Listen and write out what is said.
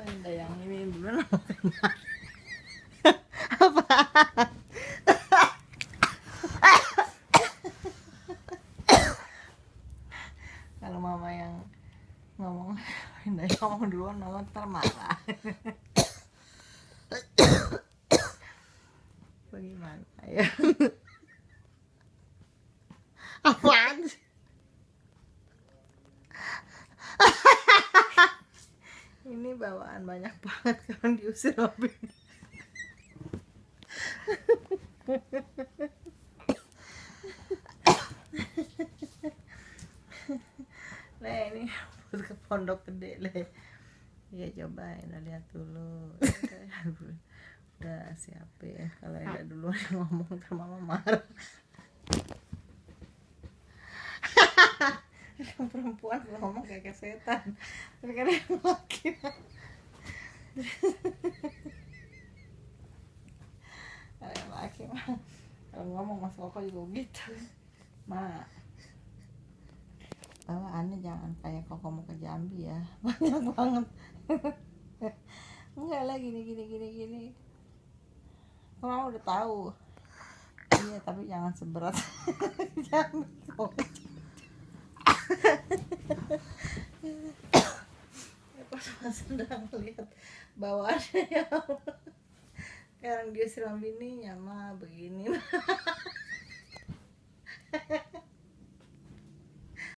Ada yang ini dulu apa? Kalau mama yang ngomong, Indah ngomong duluan, mama ntar marah. Bagaimana ya? Apaan sih? Ini bawaan banyak banget sekarang diusir Robin. Le, ini ke pondok gede le. Ya cobain, lihat dulu. Udah siapin. Kalau Enda dulu yang ngomong ntar mama marah. Perempuan kalau ngomong kayak setan, tapi kan yang laki. Kalau yang laki mah kalau ngomong Mas Koko juga gitu. Mak, bawaannya jangan kayak Koko mau ke Jambi ya, banyak banget. Enggak lah, gini. Mama udah tahu. Iya, tapi jangan seberat Jambi. Pas sedang lihat bawaannya ya, sekarang dia siram bininya mah begini.